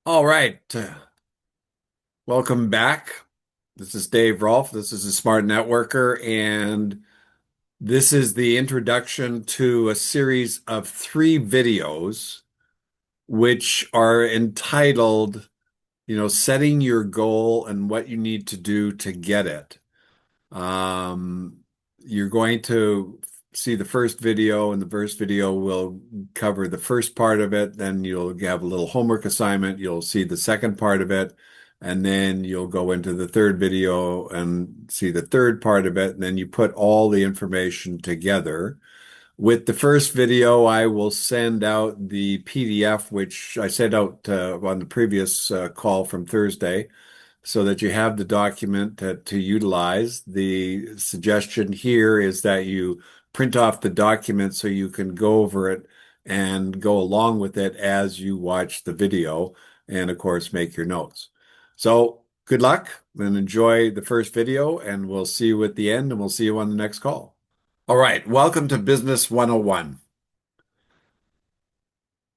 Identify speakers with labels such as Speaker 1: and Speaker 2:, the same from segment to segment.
Speaker 1: All right. Welcome back. This is Dave Rolfe. This is a Smart Networker, and this is the introduction to a series of three videos which are entitled, Setting Your Goal and What You Need to Do to Get It. Um, you're going to see the first video, and the first video will cover the first part of it. Then you'll have a little homework assignment. You'll see the second part of it, and then you'll go into the third video and see the third part of it. And then you put all the information together. With the first video, I will send out the PDF, which I sent out on the previous call from Thursday so that you have the document to utilize. The suggestion here is that you print off the document so you can go over it and go along with it as you watch the video and, of course, make your notes. So good luck and enjoy the first video, and we'll see you at the end, and we'll see you on the next call. All right, welcome to Business 101.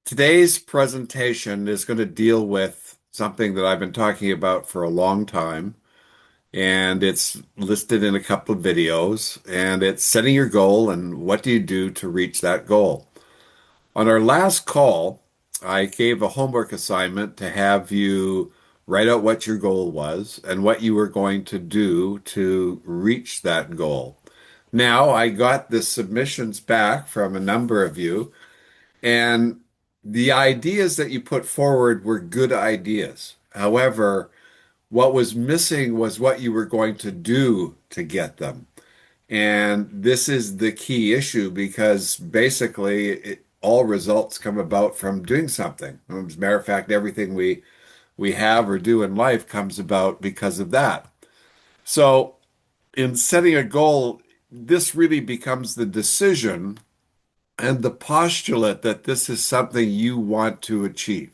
Speaker 1: Today's presentation is going to deal with something that I've been talking about for a long time, and it's listed in a couple of videos, and it's setting your goal and what do you do to reach that goal. On our last call, I gave a homework assignment to have you write out what your goal was and what you were going to do to reach that goal. Now, I got the submissions back from a number of you, and the ideas that you put forward were good ideas. However, what was missing was what you were going to do to get them. And this is the key issue because basically all results come about from doing something. As a matter of fact, everything we have or do in life comes about because of that. So in setting a goal, this really becomes the decision and the postulate that this is something you want to achieve.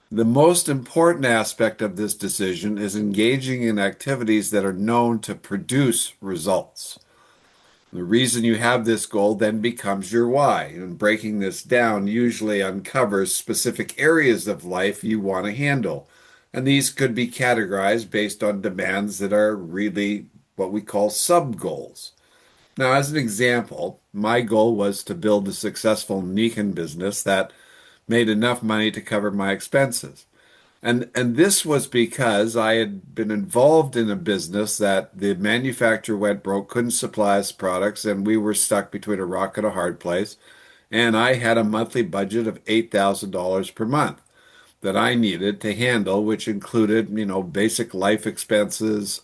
Speaker 1: The most important aspect of this decision is engaging in activities that are known to produce results. The reason you have this goal then becomes your why, and breaking this down usually uncovers specific areas of life you want to handle. And these could be categorized based on demands that are really what we call sub-goals. Now, as an example, my goal was to build a successful Nikon business that made enough money to cover my expenses. And this was because I had been involved in a business that the manufacturer went broke, couldn't supply us products, and we were stuck between a rock and a hard place. And I had a monthly budget of $8,000 per month that I needed to handle, which included, basic life expenses,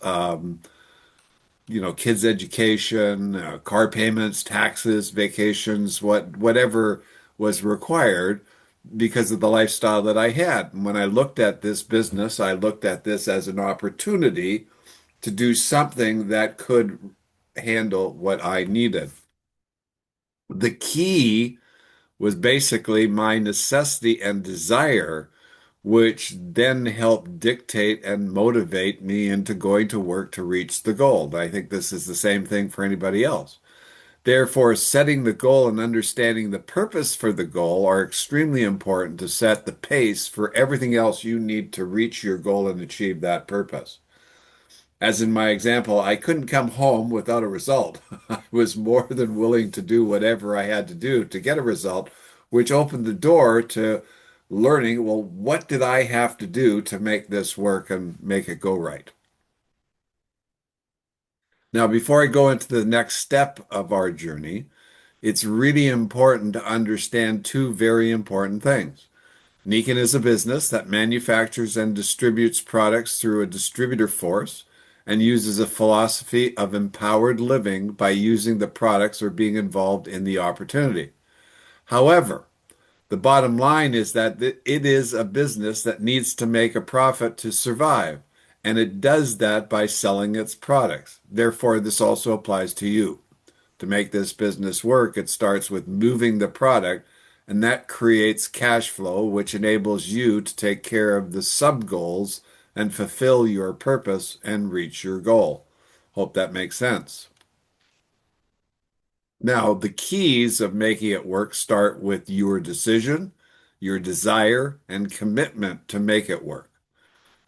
Speaker 1: kids' education, car payments, taxes, vacations, whatever was required because of the lifestyle that I had. And when I looked at this business, I looked at this as an opportunity to do something that could handle what I needed. The key was basically my necessity and desire, which then helped dictate and motivate me into going to work to reach the goal. I think this is the same thing for anybody else. Therefore, setting the goal and understanding the purpose for the goal are extremely important to set the pace for everything else you need to reach your goal and achieve that purpose. As in my example, I couldn't come home without a result. I was more than willing to do whatever I had to do to get a result, which opened the door to learning, well, what did I have to do to make this work and make it go right? Now, before I go into the next step of our journey, it's really important to understand two very important things. Nikon is a business that manufactures and distributes products through a distributor force and uses a philosophy of empowered living by using the products or being involved in the opportunity. However, the bottom line is that it is a business that needs to make a profit to survive, and it does that by selling its products. Therefore, this also applies to you. To make this business work, it starts with moving the product, and that creates cash flow, which enables you to take care of the sub goals and fulfill your purpose and reach your goal. Hope that makes sense. Now, the keys of making it work start with your decision, your desire, and commitment to make it work.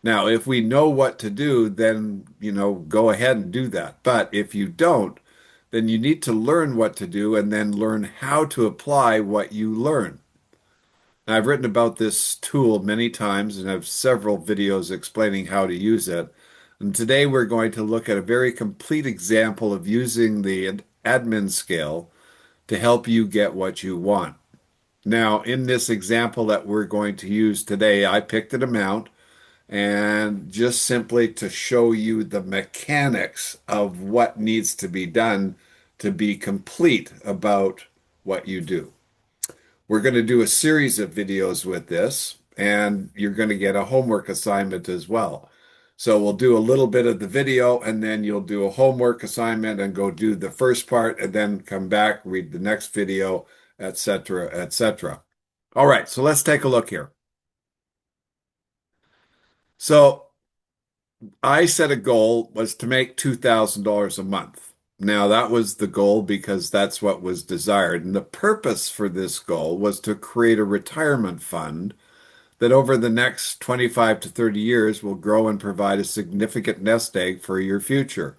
Speaker 1: Now, if we know what to do, then, go ahead and do that. But if you don't, then you need to learn what to do and then learn how to apply what you learn. Now, I've written about this tool many times and have several videos explaining how to use it. And today we're going to look at a very complete example of using the admin scale to help you get what you want. Now, in this example that we're going to use today, I picked an amount and just simply to show you the mechanics of what needs to be done to be complete about what you do. We're going to do a series of videos with this, and you're going to get a homework assignment as well. So we'll do a little bit of the video, and then you'll do a homework assignment and go do the first part, and then come back, read the next video, etc., etc. All right, so let's take a look here. So I set a goal was to make $2,000 a month. Now, that was the goal because that's what was desired. And the purpose for this goal was to create a retirement fund that over the next 25 to 30 years will grow and provide a significant nest egg for your future.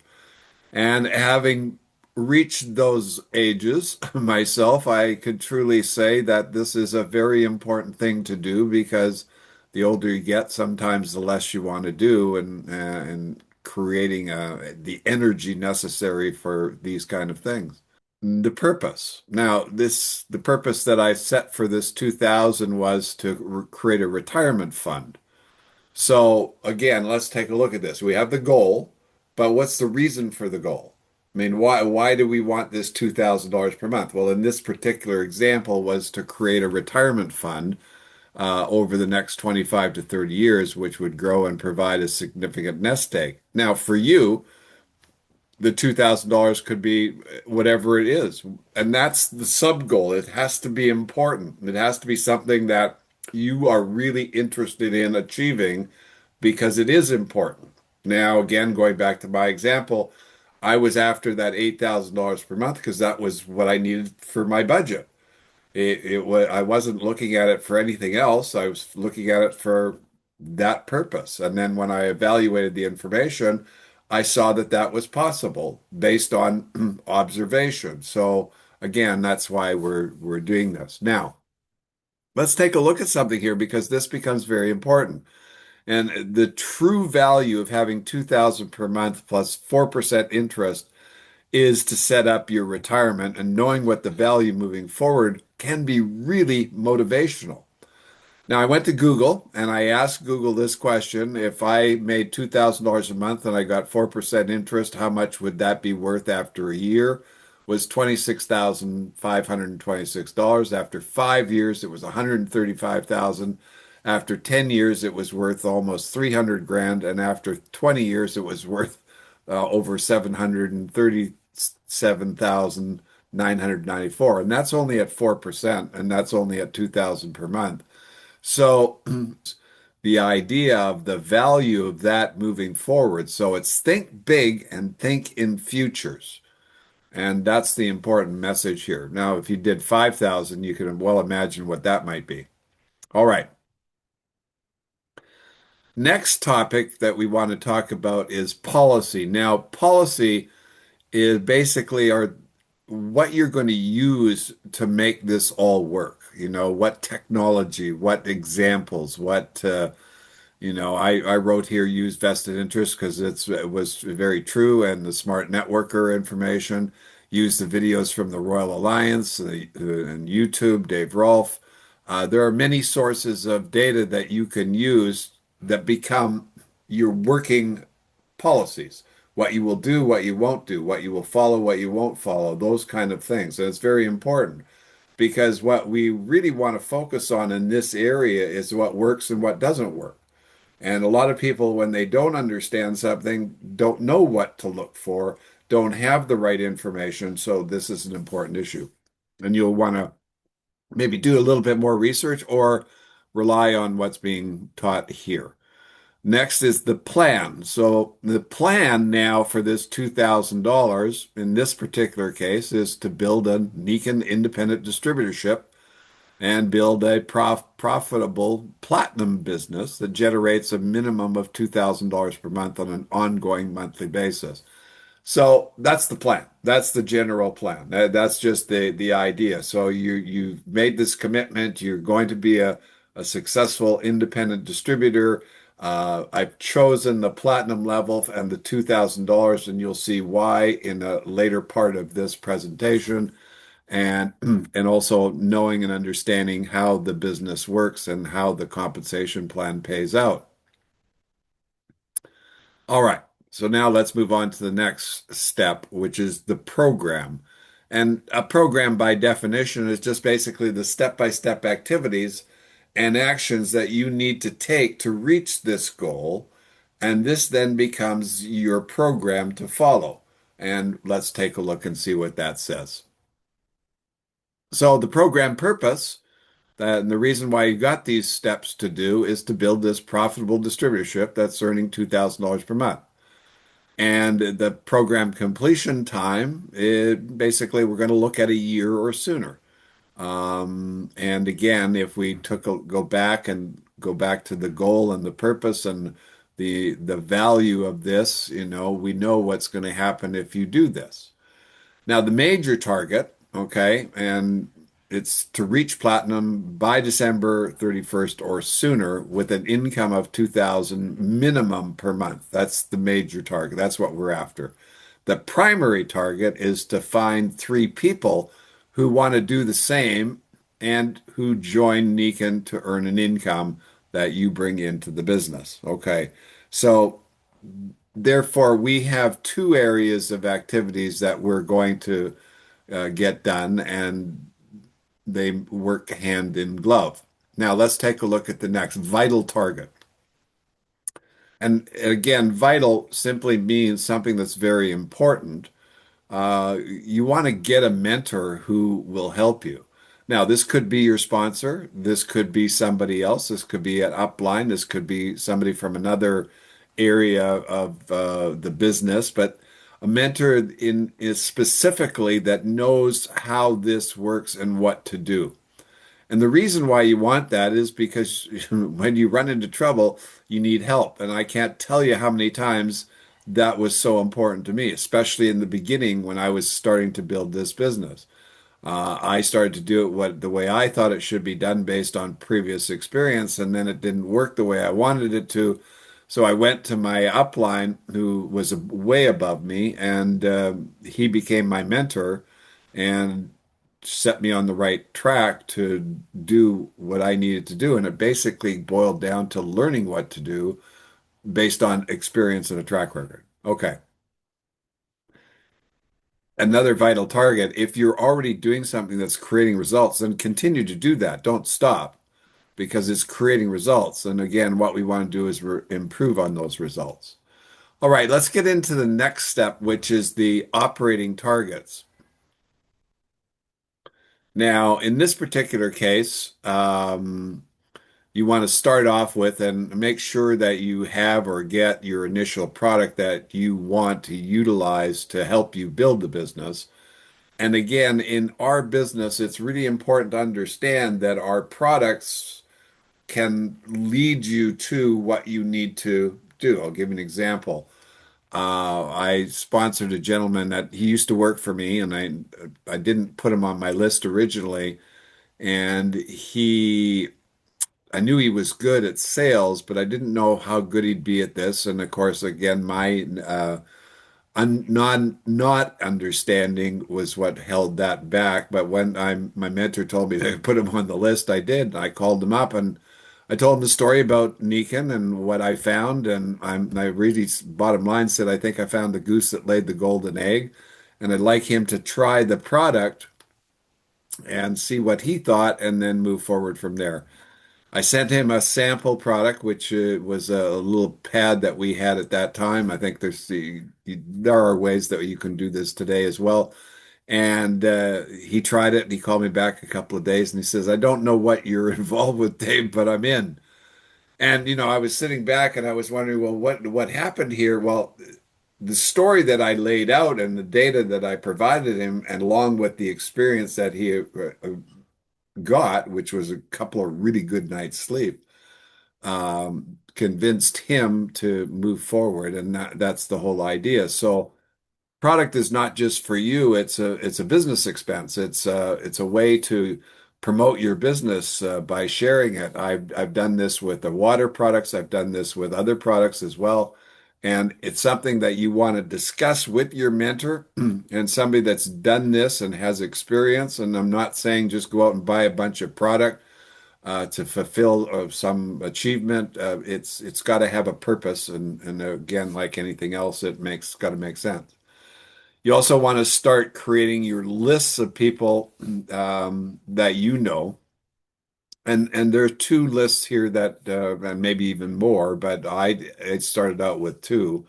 Speaker 1: And having reached those ages myself, I could truly say that this is a very important thing to do because the older you get, sometimes the less you want to do, and creating the energy necessary for these kind of things. The purpose. Now, the purpose that I set for this 2000 was to create a retirement fund. So again, let's take a look at this. We have the goal, but what's the reason for the goal? I mean, why do we want this $2,000 per month? Well, in this particular example was to create a retirement fund over the next 25 to 30 years, which would grow and provide a significant nest egg. Now, for you, the $2,000 could be whatever it is. And that's the sub goal. It has to be important. It has to be something that you are really interested in achieving because it is important. Now, again, going back to my example, I was after that $8,000 per month because that was what I needed for my budget. It was, I wasn't looking at it for anything else. I was looking at it for that purpose. And then when I evaluated the information, I saw that that was possible based on observation. So again, that's why we're doing this. Now, let's take a look at something here because this becomes very important. And the true value of having 2000 per month plus 4% interest is to set up your retirement, and knowing what the value moving forward can be really motivational. Now, I went to Google and I asked Google this question. If I made $2,000 a month and I got 4% interest, how much would that be worth after a year? Was $26,526. After 5 years, it was 135,000. After 10 years, it was worth almost 300 grand. And after 20 years, it was worth over 737,994. And that's only at 4%, and that's only at 2,000 per month. So the idea of the value of that moving forward. So it's think big and think in futures. And that's the important message here. Now, if you did 5,000, you can well imagine what that might be. All right. Next topic that we want to talk about is policy. Now, policy is basically are what you're going to use to make this all work. What technology, what examples, I wrote here use vested interest because it was very true, and the smart networker information. Use the videos from the Royal Alliance and YouTube, Dave Rolfe. There are many sources of data that you can use that become your working policies. What you will do, what you won't do, what you will follow, what you won't follow, those kind of things. And it's very important because what we really want to focus on in this area is what works and what doesn't work. And a lot of people, when they don't understand something, don't know what to look for, don't have the right information. So this is an important issue. And you'll want to maybe do a little bit more research or rely on what's being taught here. Next is the plan. So the plan now for this $2,000 in this particular case is to build a Nikon independent distributorship and build a profitable platinum business that generates a minimum of $2,000 per month on an ongoing monthly basis. So that's the plan. That's the general plan. That's just the idea. So you've made this commitment. You're going to be a successful independent distributor. I've chosen the platinum level and the $2,000, and you'll see why in a later part of this presentation. And and also knowing and understanding how the business works and how the compensation plan pays out. All right. So now let's move on to the next step, which is the program. And a program, by definition, is just basically the step-by-step activities and actions that you need to take to reach this goal. And this then becomes your program to follow. And let's take a look and see what that says. So the program purpose, and the reason why you got these steps to do is to build this profitable distributorship that's earning $2,000 per month. And the program completion time, basically, we're going to look at a year or sooner. And again, if we go back to the goal and the purpose and the value of this, we know what's going to happen if you do this. Now, the major target, okay, and it's to reach platinum by December 31st or sooner with an income of 2000 minimum per month. That's the major target. That's what we're after. The primary target is to find three people who want to do the same and who join Niken to earn an income that you bring into the business. Okay. So therefore, we have two areas of activities that we're going to get done, and they work hand in glove. Now, let's take a look at the next vital target. And again, vital simply means something that's very important. You want to get a mentor who will help you. Now, this could be your sponsor. This could be somebody else. This could be an upline. This could be somebody from another area of the business. But a mentor is specifically that knows how this works and what to do. And the reason why you want that is because when you run into trouble, you need help. And I can't tell you how many times that was so important to me, especially in the beginning when I was starting to build this business. I started to do it the way I thought it should be done based on previous experience, and then it didn't work the way I wanted it to. So I went to my upline, who was way above me, and he became my mentor and set me on the right track to do what I needed to do. And it basically boiled down to learning what to do based on experience and a track record. Okay. Another vital target, if you're already doing something that's creating results, then continue to do that. Don't stop because it's creating results. And again, what we want to do is improve on those results. All right, let's get into the next step, which is the operating targets. Now, in this particular case, you want to start off with and make sure that you have or get your initial product that you want to utilize to help you build the business. And again, in our business, it's really important to understand that our products can lead you to what you need to do. I'll give you an example. I sponsored a gentleman that he used to work for me, and I didn't put him on my list originally. And I knew he was good at sales, but I didn't know how good he'd be at this. And of course, again, my not understanding was what held that back. But when my mentor told me to put him on the list, I did. I called him up and I told him the story about Niken and what I found. And I really, bottom line, said, I think I found the goose that laid the golden egg. And I'd like him to try the product and see what he thought and then move forward from there. I sent him a sample product, which was a little pad that we had at that time. I think there are ways that you can do this today as well. And he tried it and he called me back a couple of days and he says, I don't know what you're involved with, Dave, but I'm in. And I was sitting back and I was wondering, well, what happened here? Well, the story that I laid out and the data that I provided him, and along with the experience that he got, which was a couple of really good nights sleep, convinced him to move forward. And that's the whole idea. So product is not just for you, it's a business expense. It's a way to promote your business by sharing it. I've done this with the water products, I've done this with other products as well. And it's something that you want to discuss with your mentor and somebody that's done this and has experience. And I'm not saying just go out and buy a bunch of product to fulfill some achievement. It's got to have a purpose, and again, like anything else, it makes got to make sense. You also want to start creating your lists of people that you know. And there are two lists here that, and maybe even more, but I started out with two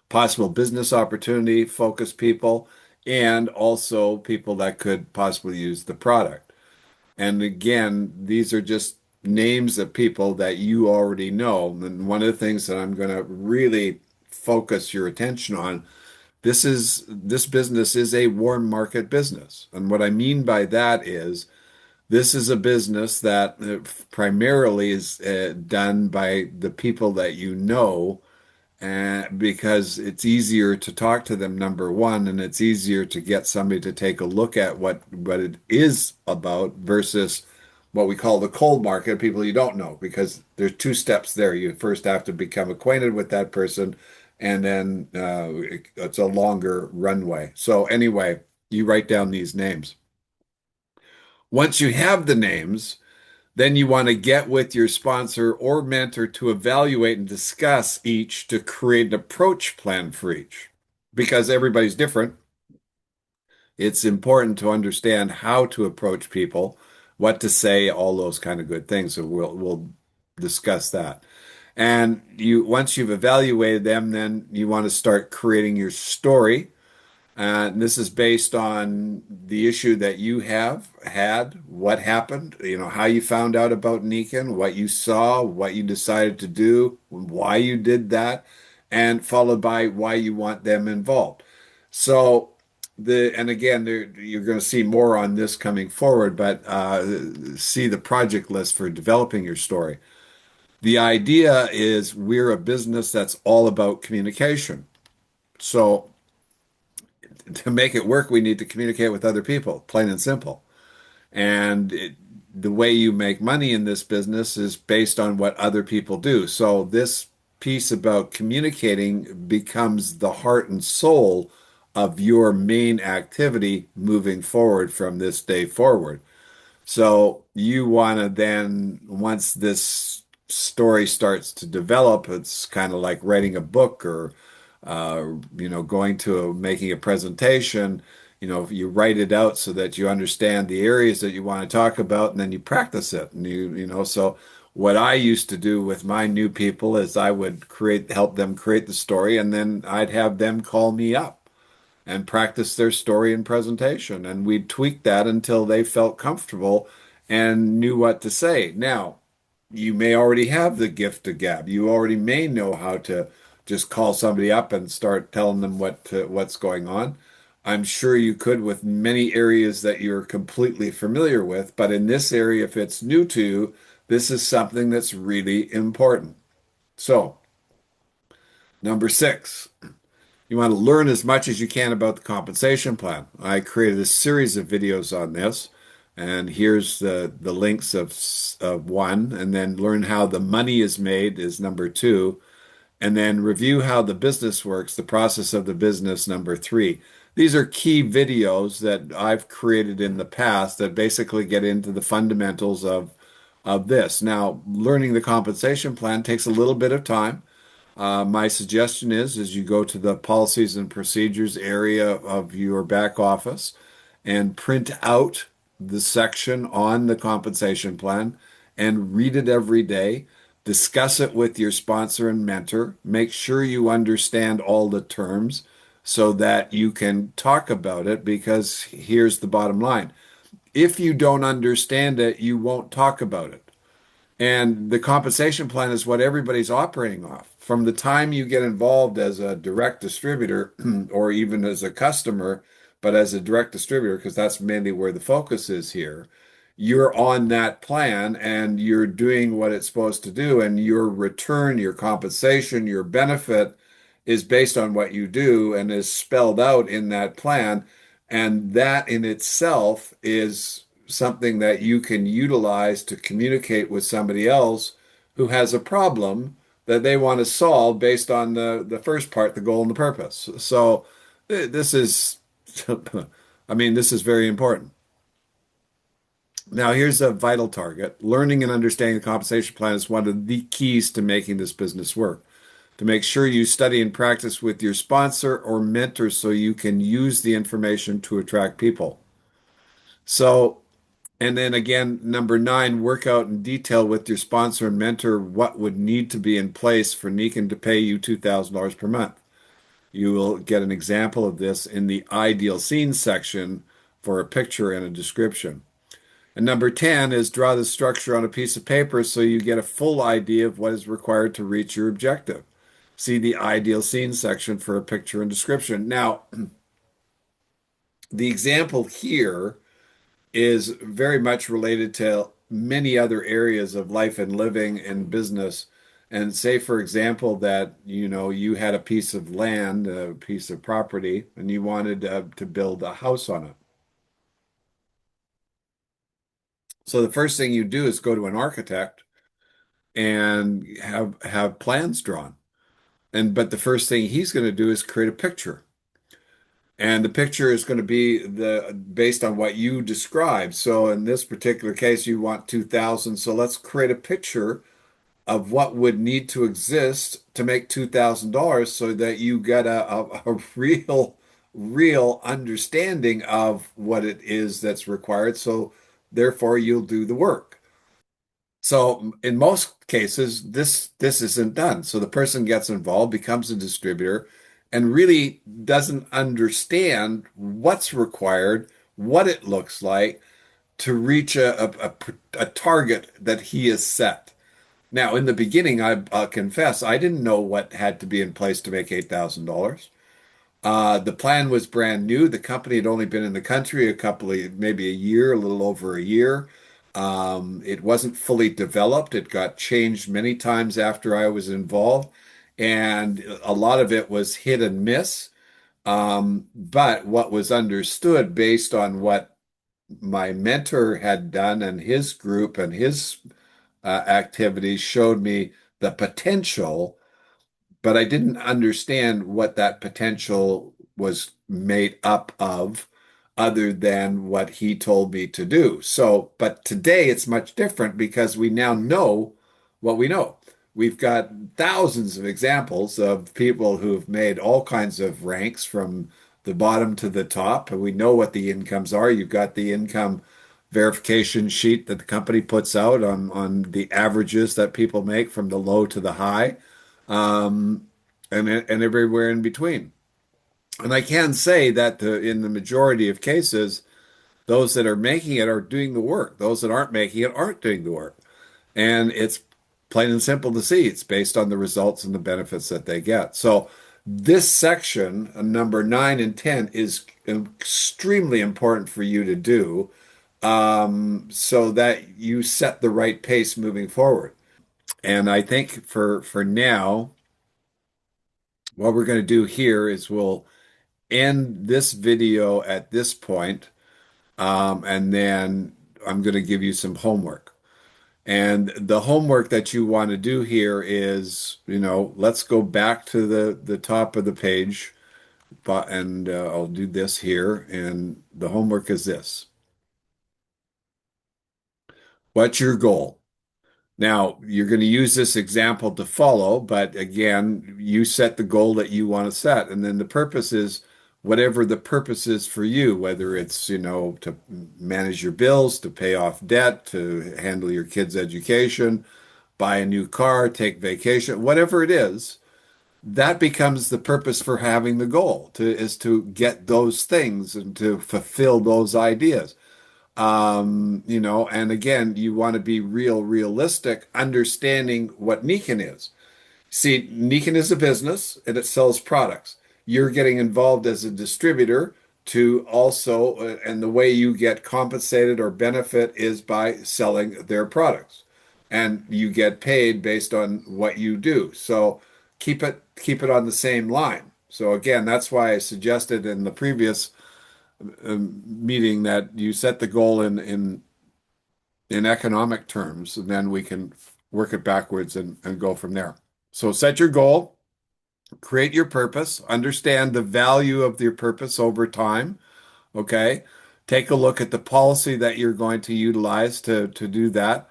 Speaker 1: possible business opportunity focused people and also people that could possibly use the product. And again, these are just names of people that you already know. And one of the things that I'm going to really focus your attention on, this business is a warm market business. And what I mean by that is this is a business that primarily is done by the people that you know, because it's easier to talk to them, number one, and it's easier to get somebody to take a look at what it is about versus what we call the cold market, people you don't know, because there's two steps there. You first have to become acquainted with that person, and then it's a longer runway. So anyway, you write down these names. Once you have the names, then you want to get with your sponsor or mentor to evaluate and discuss each to create an approach plan for each. Because everybody's different, it's important to understand how to approach people, what to say, all those kind of good things. So we'll discuss that. And you once you've evaluated them, then you want to start creating your story. And this is based on the issue that you have had, what happened, how you found out about Nikan, what you saw, what you decided to do, why you did that, and followed by why you want them involved. So and again, you're going to see more on this coming forward, but see the project list for developing your story. The idea is we're a business that's all about communication. So to make it work, we need to communicate with other people, plain and simple. And the way you make money in this business is based on what other people do. So this piece about communicating becomes the heart and soul of your main activity moving forward from this day forward. So you want to then, once this story starts to develop, it's kind of like writing a book or, going to making a presentation. You write it out so that you understand the areas that you want to talk about, and then you practice it. And so what I used to do with my new people is I would help them create the story, and then I'd have them call me up and practice their story and presentation. And we'd tweak that until they felt comfortable and knew what to say. Now, you may already have the gift of gab. You already may know how to just call somebody up and start telling them what's going on. I'm sure you could with many areas that you're completely familiar with, but in this area, if it's new to you, this is something that's really important. So, number six. You want to learn as much as you can about the compensation plan. I created a series of videos on this, and here's the links of one, and then learn how the money is made is number two, and then review how the business works, the process of the business, number three. These are key videos that I've created in the past that basically get into the fundamentals of this. Now, learning the compensation plan takes a little bit of time. My suggestion is you go to the policies and procedures area of your back office and print out the section on the compensation plan and read it every day. Discuss it with your sponsor and mentor. Make sure you understand all the terms so that you can talk about it, because here's the bottom line. If you don't understand it, you won't talk about it. And the compensation plan is what everybody's operating off. From the time you get involved as a direct distributor or even as a customer, but as a direct distributor, because that's mainly where the focus is here, you're on that plan and you're doing what it's supposed to do, and your return, your compensation, your benefit is based on what you do and is spelled out in that plan. And that in itself is something that you can utilize to communicate with somebody else who has a problem that they want to solve based on the first part, the goal and the purpose. So this is, I mean, this is very important. Now, here's a vital target. Learning and understanding the compensation plan is one of the keys to making this business work. To make sure you study and practice with your sponsor or mentor so you can use the information to attract people. So, and then again, number nine, work out in detail with your sponsor and mentor what would need to be in place for Nikan to pay you $2,000 per month. You will get an example of this in the ideal scene section for a picture and a description. And number 10 is draw the structure on a piece of paper so you get a full idea of what is required to reach your objective. See the ideal scene section for a picture and description. Now, the example here is very much related to many other areas of life and living and business. And say, for example, that you had a piece of land, a piece of property, and you wanted to build a house on it. So the first thing you do is go to an architect and have plans drawn. And but the first thing he's going to do is create a picture. And the picture is going to be the based on what you described. So in this particular case, you want 2000. So let's create a picture of what would need to exist to make $2,000 so that you get a real understanding of what it is that's required. So therefore you'll do the work. So in most cases, this isn't done. So the person gets involved, becomes a distributor, and really doesn't understand what's required, what it looks like to reach a target that he has set. Now, in the beginning, I'll confess, I didn't know what had to be in place to make $8,000. The plan was brand new. The company had only been in the country a couple of, maybe a year, a little over a year. It wasn't fully developed. It got changed many times after I was involved, and a lot of it was hit and miss. But what was understood based on what my mentor had done and his group and his activities showed me the potential, but I didn't understand what that potential was made up of other than what he told me to do. So, but today it's much different because we now know what we know. We've got thousands of examples of people who've made all kinds of ranks from the bottom to the top, and we know what the incomes are. You've got the income verification sheet that the company puts out on the averages that people make from the low to the high, um, and everywhere in between. And I can say that in the majority of cases, those that are making it are doing the work. Those that aren't making it aren't doing the work. And it's plain and simple to see. It's based on the results and the benefits that they get. So this section, number 9 and 10, is extremely important for you to do so that you set the right pace moving forward. And I think for now, what we're going to do here is we'll end this video at this point, and then I'm going to give you some homework. And the homework that you want to do here is, let's go back to the top of the page, and I'll do this here. And the homework is this. What's your goal? Now, you're going to use this example to follow, but again, you set the goal that you want to set. And then the purpose is whatever the purpose is for you, whether it's, to manage your bills, to pay off debt, to handle your kids' education, buy a new car, take vacation, whatever it is, that becomes the purpose for having the goal is to get those things and to fulfill those ideas. And again, you want to be realistic, understanding what Nikan is. See, Nikan is a business and it sells products. You're getting involved as a distributor to also, and the way you get compensated or benefit is by selling their products. And you get paid based on what you do. So keep it on the same line. So again, that's why I suggested in the previous meeting that you set the goal in economic terms, and then we can work it backwards and go from there. So set your goal, create your purpose, understand the value of your purpose over time. Okay. Take a look at the policy that you're going to utilize to do that,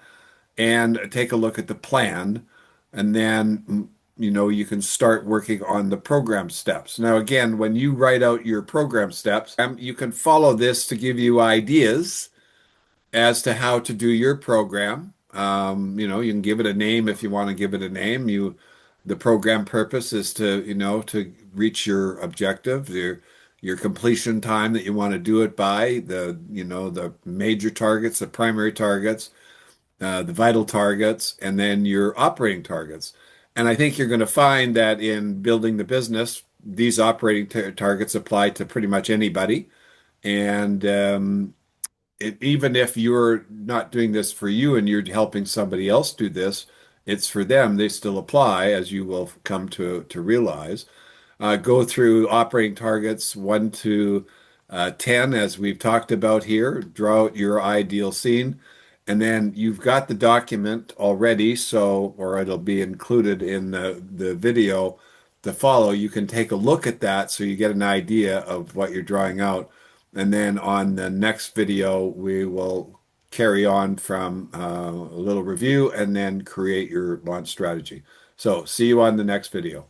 Speaker 1: and take a look at the plan. And then, you can start working on the program steps. Now, again, when you write out your program steps, you can follow this to give you ideas as to how to do your program. You can give it a name if you want to give it a name. The program purpose is to reach your objective, your completion time that you want to do it by, the major targets, the primary targets, the vital targets, and then your operating targets. And I think you're going to find that in building the business, these operating targets apply to pretty much anybody. And even if you're not doing this for you and you're helping somebody else do this, it's for them. They still apply, as you will come to realize. Go through operating targets 1 to 10, as we've talked about here. Draw out your ideal scene. And then you've got the document already, or it'll be included in the video to follow. You can take a look at that so you get an idea of what you're drawing out. And then on the next video, we will carry on from a little review and then create your launch strategy. So see you on the next video.